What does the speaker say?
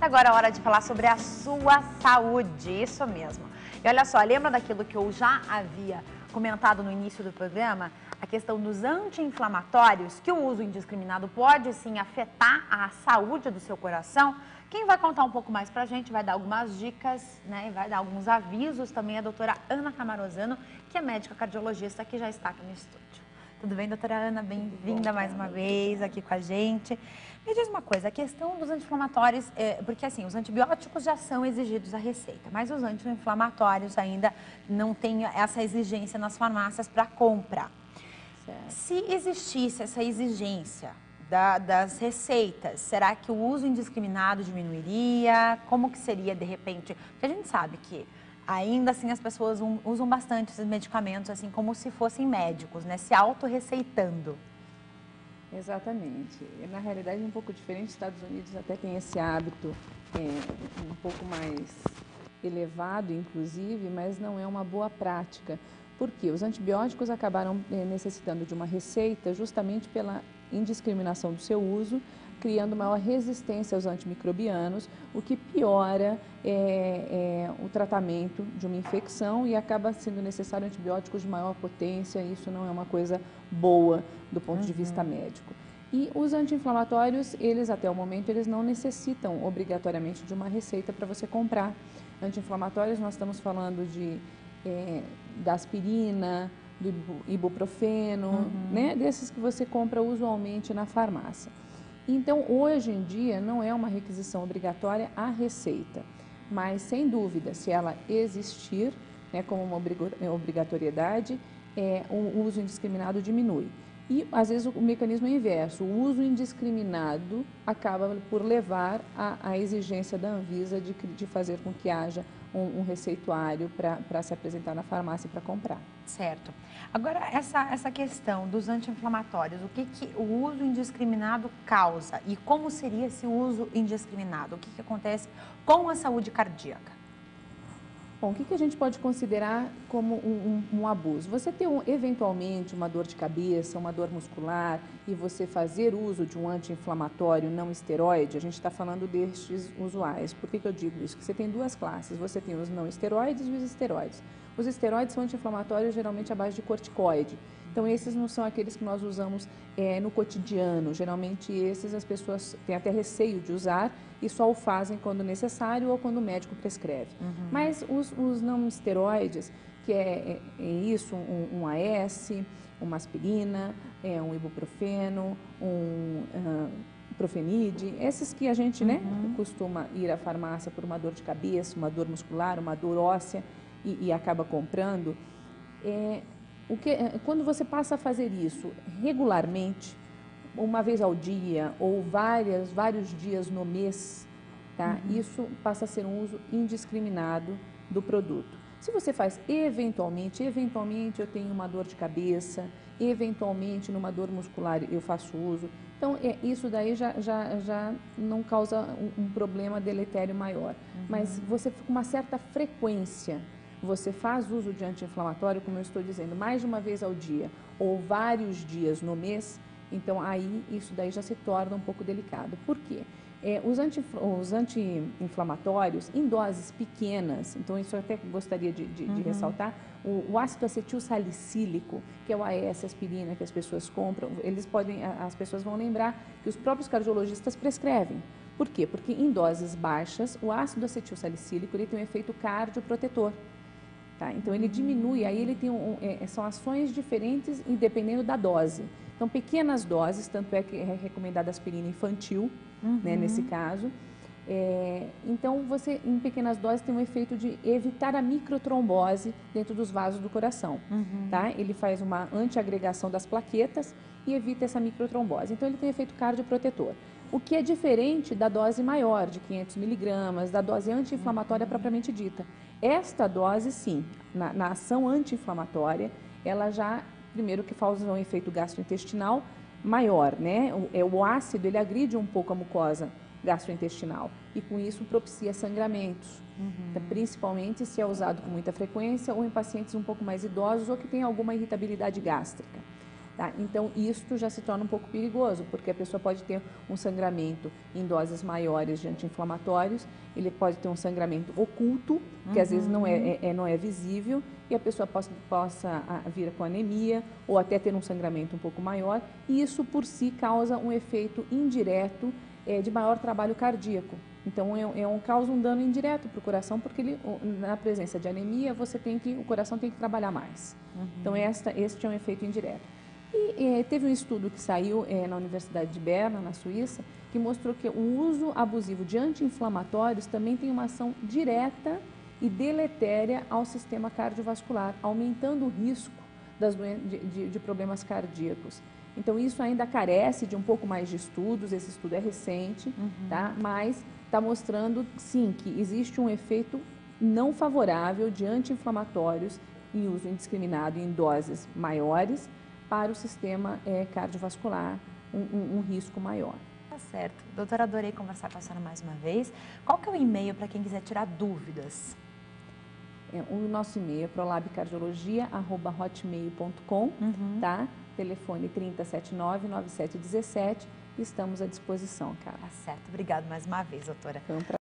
Agora é hora de falar sobre a sua saúde, isso mesmo. E olha só, lembra daquilo que eu já havia comentado no início do programa? A questão dos anti-inflamatórios, que o uso indiscriminado pode sim afetar a saúde do seu coração. Quem vai contar um pouco mais pra gente, vai dar algumas dicas, né, e vai dar alguns avisos também a doutora Ana Camarosano, que é médica cardiologista, que já está aqui no estúdio. Tudo bem, doutora Ana? Bem-vinda mais uma vez aqui com a gente. Me diz uma coisa, a questão dos anti-inflamatórios, porque assim, os antibióticos já são exigidos à receita, mas os anti-inflamatórios ainda não têm essa exigência nas farmácias para compra. Certo. Se existisse essa exigência das receitas, será que o uso indiscriminado diminuiria? Como que seria de repente? Porque a gente sabe que ainda assim as pessoas usam bastante esses medicamentos assim como se fossem médicos, né? Se autorreceitando. Exatamente. Na realidade é um pouco diferente, os Estados Unidos até tem esse hábito um pouco mais elevado, inclusive, mas não é uma boa prática. Por quê? Os antibióticos acabaram necessitando de uma receita justamente pela indiscriminação do seu uso, criando maior resistência aos antimicrobianos, o que piora o tratamento de uma infecção e acaba sendo necessário antibióticos de maior potência. Isso não é uma coisa boa do ponto de vista médico. E os anti-inflamatórios, eles até o momento, eles não necessitam obrigatoriamente de uma receita para você comprar. Anti-inflamatórios, nós estamos falando da aspirina, do ibuprofeno, né? Desses que você compra usualmente na farmácia. Então, hoje em dia, não é uma requisição obrigatória a receita, mas, sem dúvida, se ela existir, né, como uma obrigatoriedade, o uso indiscriminado diminui. E, às vezes, o mecanismo é inverso. O uso indiscriminado acaba por levar à exigência da Anvisa de fazer com que haja um receituário para se apresentar na farmácia para comprar. Certo. Agora, essa questão dos anti-inflamatórios, o que o uso indiscriminado causa e como seria esse uso indiscriminado? O que acontece com a saúde cardíaca? Bom, o que a gente pode considerar como um abuso? Você ter eventualmente uma dor de cabeça, uma dor muscular e você fazer uso de um anti-inflamatório não esteroide, a gente está falando destes usuais. Por que eu digo isso? Porque você tem duas classes, você tem os não esteroides e os esteroides. Os esteroides são anti-inflamatórios geralmente à base de corticoide. Então, esses não são aqueles que nós usamos no cotidiano. Geralmente, esses as pessoas têm até receio de usar e só o fazem quando necessário ou quando o médico prescreve. Mas os não esteroides, que é isso, um AS, uma aspirina, um ibuprofeno, Profenide, esses que a gente costuma ir à farmácia por uma dor de cabeça, uma dor muscular, uma dor óssea e acaba comprando, quando você passa a fazer isso regularmente, uma vez ao dia ou vários dias no mês, tá? Isso passa a ser um uso indiscriminado do produto. Se você faz eventualmente eu tenho uma dor de cabeça, eventualmente numa dor muscular eu faço uso, então isso daí já não causa um problema deletério maior. Mas você com uma certa frequência, você faz uso de anti-inflamatório, como eu estou dizendo, mais de uma vez ao dia ou vários dias no mês, então aí isso daí já se torna um pouco delicado. Por quê? Os anti-inflamatórios em doses pequenas, então isso eu até gostaria de ressaltar, o ácido acetil salicílico, que é o AS, aspirina, que as pessoas compram, as pessoas vão lembrar que os próprios cardiologistas prescrevem. Por quê? Porque em doses baixas, o ácido acetil salicílico ele tem um efeito cardioprotetor. Tá? Então, ele diminui, aí ele tem são ações diferentes dependendo da dose. Então, pequenas doses, tanto é que é recomendada aspirina infantil, né, nesse caso. Então, você, em pequenas doses, tem um efeito de evitar a microtrombose dentro dos vasos do coração. Tá? Ele faz uma antiagregação das plaquetas e evita essa microtrombose. Então, ele tem efeito cardioprotetor. O que é diferente da dose maior, de 500 miligramas, da dose anti-inflamatória propriamente dita. Esta dose, sim, na ação anti-inflamatória, ela já, primeiro que causa um efeito gastrointestinal maior, né? O ácido, ele agride um pouco a mucosa gastrointestinal e com isso propicia sangramentos, principalmente se é usado com muita frequência ou em pacientes um pouco mais idosos ou que têm alguma irritabilidade gástrica. Tá? Então, isto já se torna um pouco perigoso, porque a pessoa pode ter um sangramento em doses maiores de anti-inflamatórios, ele pode ter um sangramento oculto, que às vezes não é visível, e a pessoa possa vir com anemia, ou até ter um sangramento um pouco maior, e isso por si causa um efeito indireto de maior trabalho cardíaco. Então, causa um dano indireto para o coração, porque na presença de anemia, o coração tem que trabalhar mais. Então, este é um efeito indireto. E teve um estudo que saiu na Universidade de Berna, na Suíça, que mostrou que o uso abusivo de anti-inflamatórios também tem uma ação direta e deletéria ao sistema cardiovascular, aumentando o risco de problemas cardíacos. Então, isso ainda carece de um pouco mais de estudos, esse estudo é recente, tá? Mas está mostrando, sim, que existe um efeito não favorável de anti-inflamatórios em uso indiscriminado em doses maiores, para o sistema cardiovascular, um risco maior. Tá certo. Doutora, adorei conversar com a senhora mais uma vez. Qual que é o e-mail para quem quiser tirar dúvidas? O nosso e-mail é prolabcardiologia@hotmail.com, tá? Telefone 3079-9717. Estamos à disposição, cara. Tá certo. Obrigada mais uma vez, doutora. Foi um prazer.